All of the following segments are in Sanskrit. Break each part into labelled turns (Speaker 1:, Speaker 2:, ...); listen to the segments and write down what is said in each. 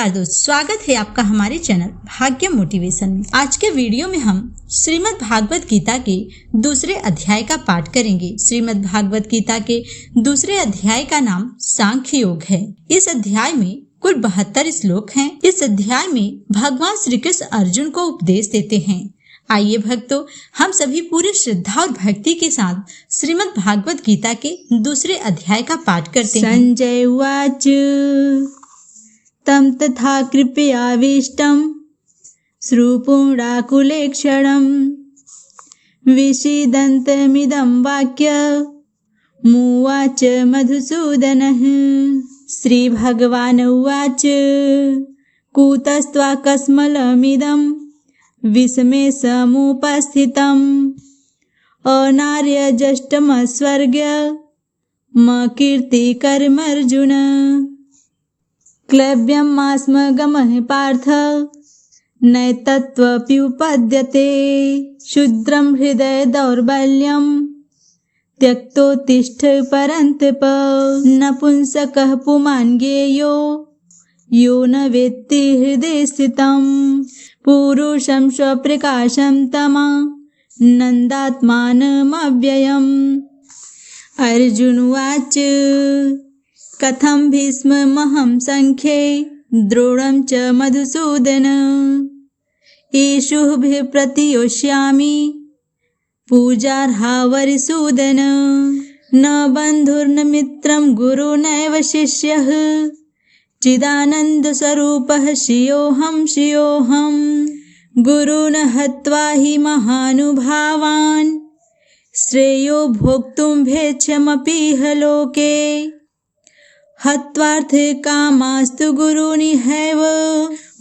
Speaker 1: नमस्कार दोस्तों, स्वागत है आपका हमारे चैनल भाग्य मोटिवेशन में। आज के वीडियो में हम श्रीमद् भागवत गीता के दूसरे अध्याय का पाठ करेंगे। श्रीमद् भागवत गीता के दूसरे अध्याय का नाम सांख्य योग है। इस अध्याय में कुल 72 श्लोक हैं। इस अध्याय में भगवान श्री कृष्ण अर्जुन को उपदेश देते हैं। आइए भक्तों, हम सभी पूरी श्रद्धा और भक्ति के साथ श्रीमद् भागवत गीता के दूसरे अध्याय का पाठ करते हैं।
Speaker 2: संजय उवाच तम तथा कृपयाविष्टं श्रुपुंडाकुलेक्षणं विषीदन्तमिदं वाक्यमुवाच मधुसूदनः। श्रीभगवान् उवाच कुतस्त्वाकस्मलमिदं विषमे समुपस्थितम् अनार्यजष्टमस्वर्ग्यमकीर्तिकरमर्जुन। क्लैब्यमास्मगमः पार्थ नैतत्त्वप्युपद्यते शूद्रं हृदय दौर्बल्यं त्यक्तोत्तिष्ठ परन्तप। नपुंसकः पुमान् ज्ञेयो यो न वेत्ति हृदये स्थितं पुरुषं स्वप्रकाशं तमा नन्दात्मानमव्ययम्। अर्जुन उवाच कथं भीष्ममहं संख्ये द्रोणं च मधुसूदन। ईशुभिः प्रतियोष्यामि पूजार्हावरिसूदन। न बन्धुर्न मित्रं गुरुनैव शिष्यः चिदानन्दस्वरूपः श्रियोऽहं श्रियोऽहम्। गुरून् हत्वा हि महानुभावान् श्रेयो भोक्तुं भेच्छमपीह लोके। हत्वार्थकामास्तु गुरूनिहैव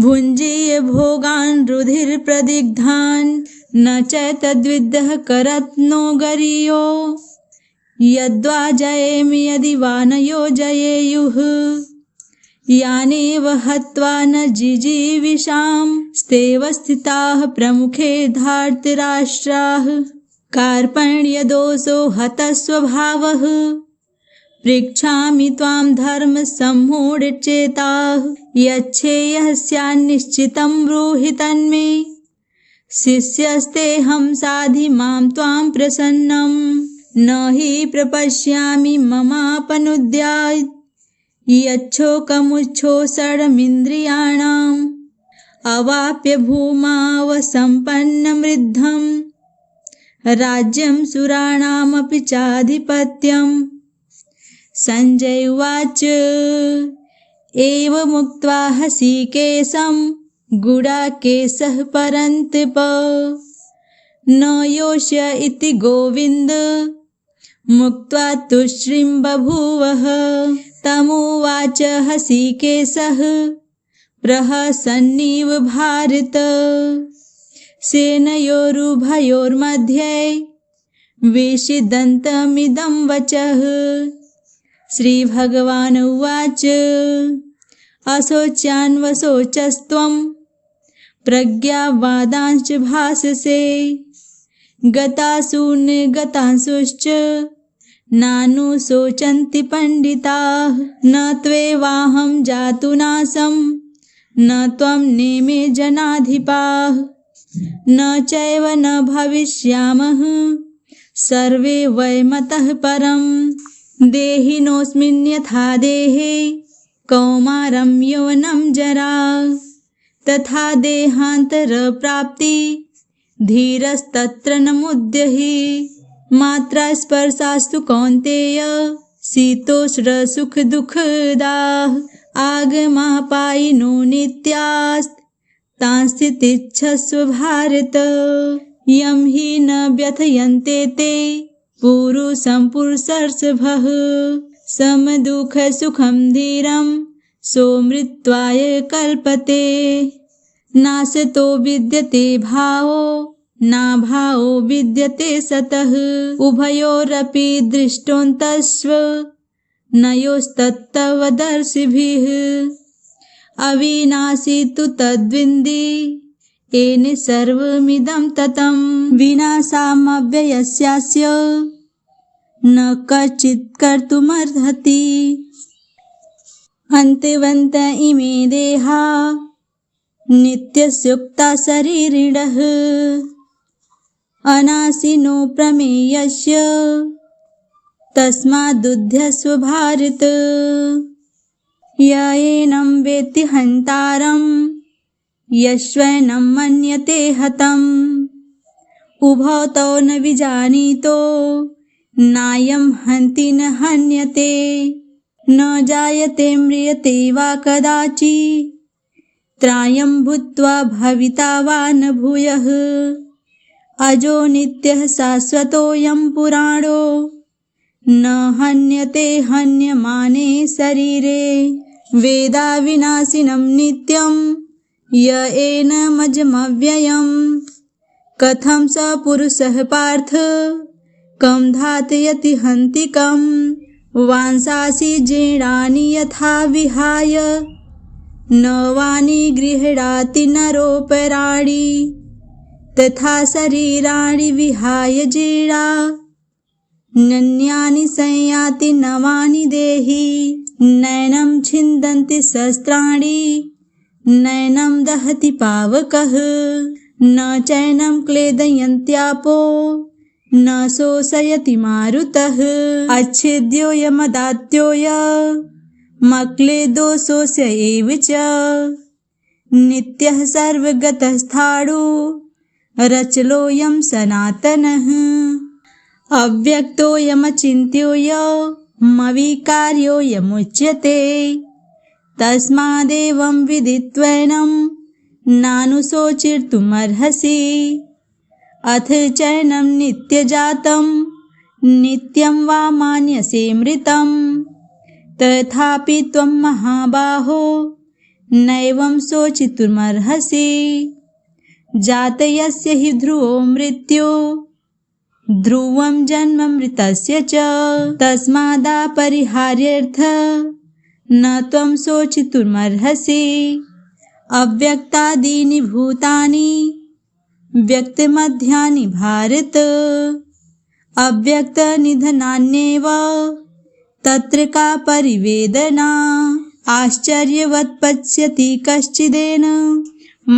Speaker 2: भुञ्जीय भोगान् रुधिरप्रदिग्धान्। न चैतद्विद्यः करत्नो गरीयो यद्वा जयेम यदि वा न योजयेयुः। यानेव हत्वा न जिजीविषां स्तेव स्थिताः प्रमुखे धार्तराष्ट्राः। कार्पण्यदोषो हतस्वभावः पृच्छामि त्वां धर्मसम्मूढचेताः। यच्छेयः स्यान्निश्चितं ब्रूहि तन्मे शिष्यस्तेऽहं साधि मां त्वां प्रसन्नं। न हि प्रपश्यामि ममापनुद्यात् यच्छोकमुच्छोषणमिन्द्रियाणाम् अवाप्य भूमावसम्पन्नमृद्धं राज्यं सुराणामपि चाधिपत्यम्। संजय उवाच एवमुक्त्वा हृषीकेशं गुडाकेशः परन्तप न योष्य इति गोविन्द मुक्त्वा तुष्टिं बभूवः। तमुवाच हृषीकेशः प्रहसन्निव भारत। सेनयोरुभयोर्मध्ये विषीदन्तमिदं वचः। श्रीभगवान् उवाच अशोच्यान्वशोचस्त्वं प्रज्ञावादांश्च भाषसे। गतासून्गतांशुश्च नानुशोचन्ति पण्डिताः। न त्वेवाहं जातुनासं न त्वं नेमे जनाधिपाः। न चैव न भविष्यामः सर्वे वयमतः परम्। देहिनोऽस्मिन् यथा देहे कौमारं यौवनं जरा तथा देहान्तरप्राप्ति धीरस्तत्र न मुह्यति। मात्रा स्पर्शास्तु कौन्तेय शीतोष्णसुखदुःखदाः। आगमापायिनो नित्यास्तांस्थितिच्छस्व भारत। यं हि न व्यथयन्ते ते पुरुषं पुरुषर्षभः। समदुःखसुखं धीरं सोमृत्वाय कल्पते। नासतो विद्यते भावो नाभावो विद्यते सतः। उभयोरपि दृष्टोऽन्तस्व नयोस्तत्त्वदर्शिभिः। अविनाशी तु तद्विन्दि येन सर्वमिदं ततं। विनाशामव्ययस्यास्य न कश्चित् कर्तुमर्हति। अन्तेवन्त इमे देहा नित्यस्युक्ता शरीरिणः अनाशिनो प्रमेयस्य तस्मादुध्यस्व भारत। य एनं वेत्ति हन्तारं यस्वैनं मन्यते हतम् उभौ तौ न विजानीतो नायं हन्ति न हन्यते न जायते म्रियते वा कदाचित् त्रायं भूत्वा भविता वा न भूयः अजो नित्यः शाश्वतोऽयं पुराणो न हन्यते हन्यमाने शरीरे वेदा विनाशिनं नित्यं य एनमजमव्ययम् कथं स पुरुषः पार्थ कं धातयति हन्तिकं वांसांसि जीर्णानि यथा विहाय नवानि गृह्णाति नरोपराणि तथा शरीराणि विहाय जीर्णा नन्यानि संयाति नवानि देहि नैनं छिन्दन्ति शस्त्राणि नैनं दहति पावकः न चैनं क्लेदयन्त्यापो न शोषयति मारुतः अच्छेद्योऽयमदात्योऽयमक्लेदो शोष्य एव च नित्यः सर्वगतस्थाणु रचलोऽयं सनातनः अव्यक्तोऽयमचिन्त्योऽयमविकार्योऽयमुच्यते तस्मादेवं विदित्वैनं नानुशोचितुमर्हसि अथ चैनं नित्यजातं नित्यं वा मान्यसे मृतं तथापि त्वं महाबाहो नैवं शोचितुमर्हसि जातयस्य हि ध्रुवो मृत्यो ध्रुवं जन्म मृतस्य च तस्मादापरिहार्यर्थ न त्वं शोचितुमर्हसि अव्यक्तादीनि भूतानि व्यक्तमध्यानि भारत अव्यक्तनिधनान्येव तत्र का परिवेदना आश्चर्यवत् पश्यति कश्चिदेन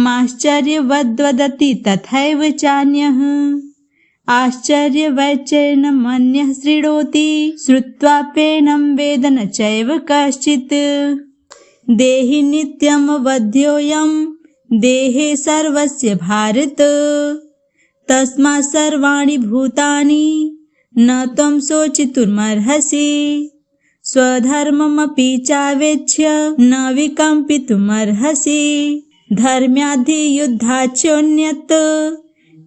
Speaker 2: माश्चर्यवद्वदति तथैव चान्यः आश्चर्यवच्चैनमन्यः शृणोति श्रुत्वाप्येनं वेद न चैव कश्चित् देहि नित्यमवध्योऽयं देहे सर्वस्य भारत तस्मात् सर्वाणि भूतानि न त्वं शोचितुमर्हसि स्वधर्ममपि चावेक्ष्य न विकम्पितुमर्हसि धर्म्याधियुद्धाच्योन्यत्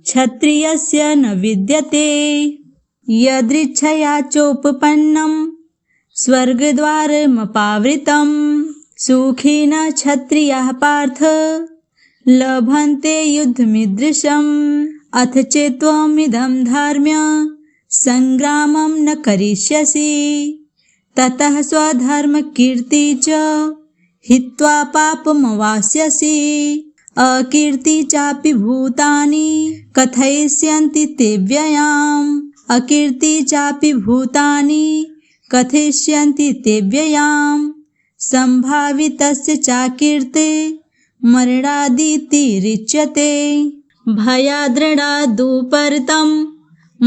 Speaker 2: क्षत्रियस्य न विद्यते यदृच्छया चोपपन्नं स्वर्गद्वारमपावृतं सुखिनः क्षत्रियाः पार्थ लभन्ते युद्धमीदृशम् अथ चेत्त्वमिदं धर्म्य संग्रामं न करिष्यसि ततः स्वधर्मकीर्ति च हित्वा पापमवास्यसि अकीर्ति चापि भूतानि कथयिष्यन्ति ते व्ययाम् अकीर्ति चापि भूतानि कथयिष्यन्ति ते व्ययाम् संभावितस्य चाकीर्ते मरणादिति रिच्यते भयाद्रणादुपरतं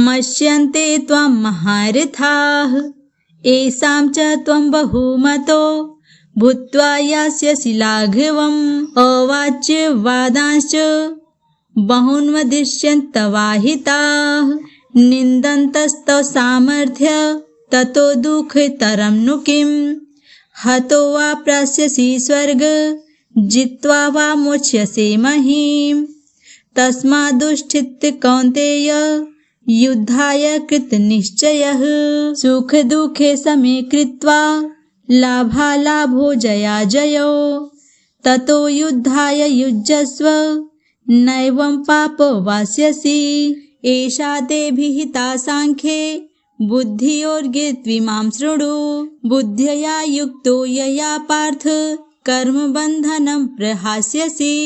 Speaker 2: मश्यन्ते त्वं महारथाः येषां च त्वं बहुमतो भूत्वा यास्यसि लाघवम् अवाच्यवादांश्च बहून् वदिष्यन्तवाहिताः निन्दन्तस्तव सामर्थ्य ततो दुःखतरं नु किम् हतो वा प्राप्स्यसि स्वर्ग जित्वा वा मोक्ष्यसे महीम् तस्मादुष्ठित कौन्तेय युद्धाय कृतनिश्चयः सुख दुःखे समे कृत्वा लाभालाभो जयाजयो ततो युद्धाय युज्यस्व नैवं पापो वास्यसि एषा ते विहिता सांख्ये बुद्धियोर्गे त्विमां शृणु बुद्ध्या युक्तो यया पार्थ कर्मबन्धनं प्रहास्यसि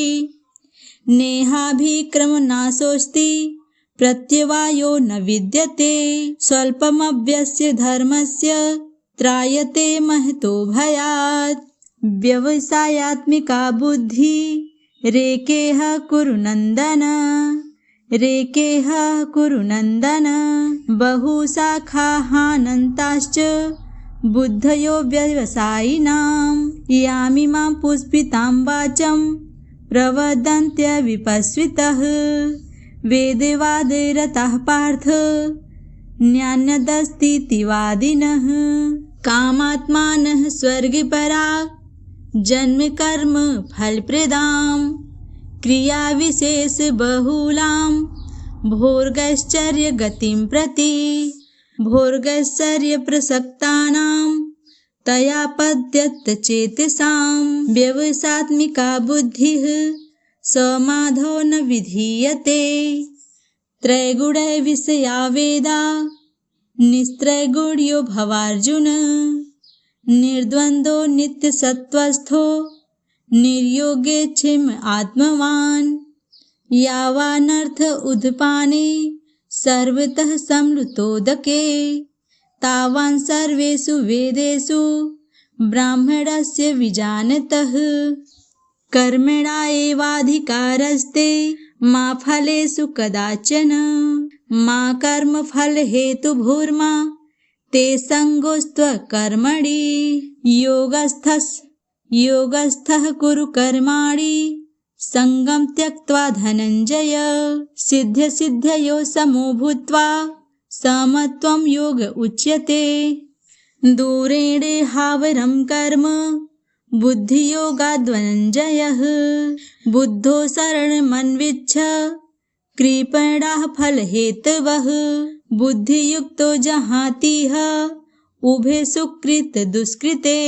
Speaker 2: नेहाभिक्रमनाशोऽस्ति प्रत्यवायो न विद्यते स्वल्पमव्यस्य धर्मस्य त्रायते महतो भयात् व्यवसायात्मिका बुद्धि रेकेह कुरु नन्दन रेकेह कुरु नन्दन बहुशाखाहानन्ताश्च बुद्धयो व्यवसायिनां यामिमां पुष्पितां वाचं प्रवदन्त्यविपस्वितः वेदवादरताः पार्थ न्यान्यदस्तीति वादिनः कामात्मानः स्वर्गपरा जन्म कर्म फलप्रदां क्रियाविशेष बहुलां भोर्गश्चर्य गतिं प्रति भोर्गश्चर्य प्रसक्तानां तया पद्यत चेतसां व्यवसात्मिका बुद्धिः समाधो न विधीयते त्रैगुण विषया वेदा निस्त्रैगुण्यो भवार्जुन निर्द्वन्द्वो नित्यसत्त्वस्थो निर्योगेच्छिम आत्मवान् यावानर्थ उद्पाने सर्वतः संलुतोदके तावान् सर्वेषु वेदेषु ब्राह्मणस्य विजानतः कर्मणा एवाधिकारस्ते मा फलेषु कदाचन मा कर्मफलहेतुर्भूर्मा ते सङ्गोऽस्त्वकर्मणि योगस्थः कुरु कर्माणि संगं त्यक्त्वा धनञ्जय सिद्ध्यसिद्ध्ययो समो भूत्वा समत्वं योग उच्यते दूरेण हावरं कर्म बुद्धियोगाद्वनञ्जयः बुद्धो शरणमन्विच्छ कृपणाः फलहेतवः बुद्धियुक्तो जहातिह उभे सुकृत दुष्कृते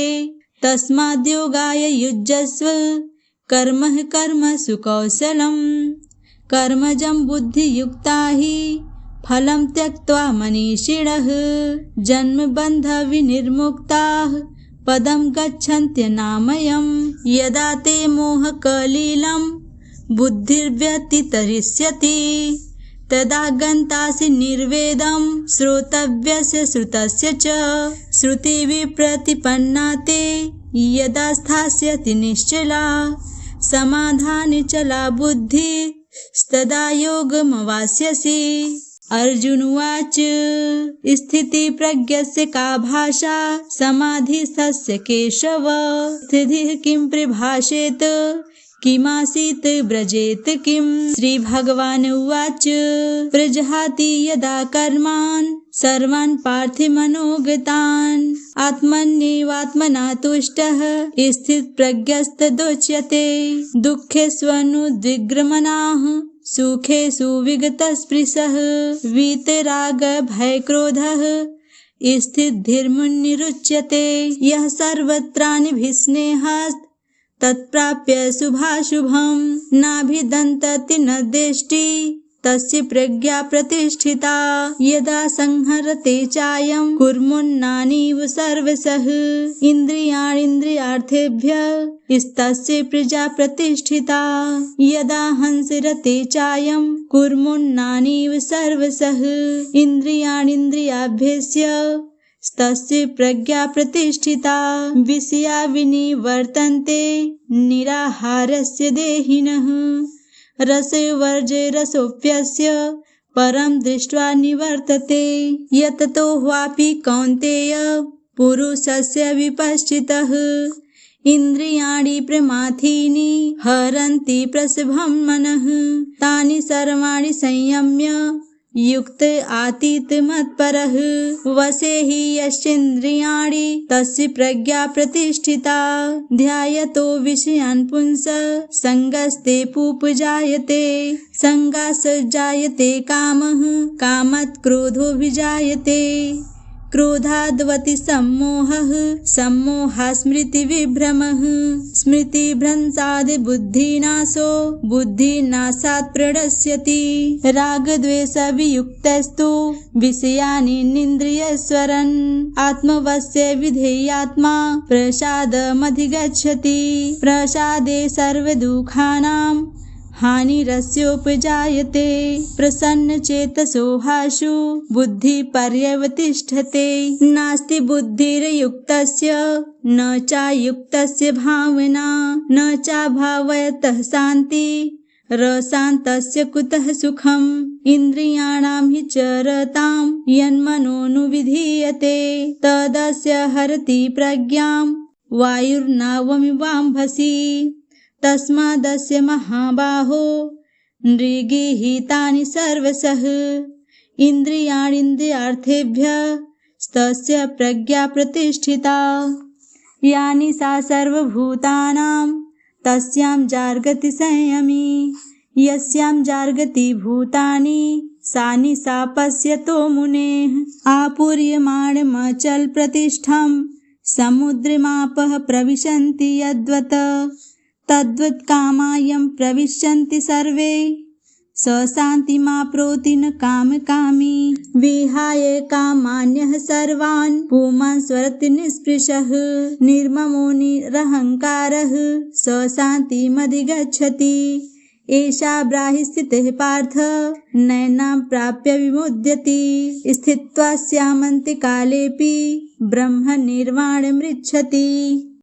Speaker 2: तस्माद्योगाय युज्यस्व कर्मः कर्मसु कौशलम् कर्मजं बुद्धियुक्ता हि फलं त्यक्त्वा मनीषिणः जन्मबन्धविनिर्मुक्ताः पदं गच्छन्त्यनामयम् यदा ते मोहकलिलं बुद्धिर्व्यतितरिष्यति तदा गन्तासि निर्वेदं श्रोतव्यस्य श्रुतस्य च श्रुतिविप्रतिपन्ना ते यदा स्थास्यति निश्चला समाधाने चला बुद्धिस्तदा योगमवास्यसि। अर्जुन उवाच स्थितिप्रज्ञस्य का भाषा समाधिस्थस्य केशव स्थितिः किं प्रभाषेत किमासीत् व्रजेत किम्। श्रीभगवान् उवाच प्रजहाति यदा कर्मान् सर्वान् पार्थिवमनोगतान् आत्मन्येवात्मना तुष्टः स्थितप्रज्ञस्तदोच्यते दुःखेष्वनुद्विग्नमनाः सुखेषु विगतस्पृशः वीतरागभयक्रोधः स्थितधीर्मुनिरुच्यते यः सर्वत्रानिभिस्नेहात् तत्प्राप्य शुभाशुभं नाभिदन्तति न देष्टि तस्य प्रज्ञा प्रतिष्ठिता यदा संहरते चायं कुर्मुन्नानीव सर्वशः इन्द्रियाणीन्द्रियार्थेभ्यः तस्य प्रजा प्रतिष्ठिता यदा हंसरते चायं कुर्मुन्नानीव सर्वशः इन्द्रियाणीन्द्रियाभ्यस्य तस्य प्रज्ञा प्रतिष्ठिता विषया विनिवर्तन्ते निराहारस्य देहिनः रसवर्जरसोऽप्यस्य परं दृष्ट्वा निवर्तते यततो ह्वापि कौन्तेय पुरुषस्य विपश्चितः इन्द्रियाणि प्रमाथीनि हरन्ति प्रसभं मनः तानि सर्वाणि संयम्य युक्त आतीत मत्परः वसे हि यस्येन्द्रियाणि तस्य प्रज्ञा प्रतिष्ठिता ध्यायतो विषयान् पुंसः संगस्ते पुपजायते संगासजायते कामः कामात् क्रोधोऽभिजायते क्रोधाद्वति सम्मोहः सम्मोहात् स्मृतिविभ्रमः स्मृतिभ्रंशाद् बुद्धिनाशो बुद्धिनाशात् प्रणश्यति रागद्वेषवियुक्तस्तु विषयानि निन्द्रियस्वरन् आत्मवश्य विधेयात्मा प्रसादमधिगच्छति प्रसादे सर्वदुःखानां हानिरस्योपजायते। प्रसन्नचेतसो हाशु बुद्धिपर्यवतिष्ठते। नास्ति बुद्धिर्युक्तस्य न चायुक्तस्य भावना, न चाभावयतः शान्ति रशान्तस्य कुतः सुखम्। इन्द्रियाणां हि चरतां यन्मनोनुविधीयते, तदस्य हरति प्रज्ञां वायुर्नावमिवाम्भसि। तस्मादस्य महाबाहो नृगीहितानि सर्वशः। इन्द्रियाणीन्द्रियार्थेभ्यः तस्य प्रज्ञा प्रतिष्ठिता। यानि सा सर्वभूतानां तस्यां जागर्ति संयमी। यस्यां जागर्ति भूतानि सा निशा पश्यतो मुनेः। आपूर्यमाणमचलप्रतिष्ठं समुद्रमापः प्रविशन्ति यद्वत्, तद्वत् कामायं प्रविशन्ति सर्वे। स शान्तिमाप्नोति न कामकामी। विहाय कामान्यः सर्वान् पुमान् स्वरति निःस्पृशः। निर्ममो निरहङ्कारः स शान्तिमधिगच्छति। एषा ब्राहि स्थितिः पार्थ नैनां प्राप्य विमुह्यति। स्थित्वा स्यामन्तिकालेऽपि ब्रह्मनिर्वाणमृच्छति।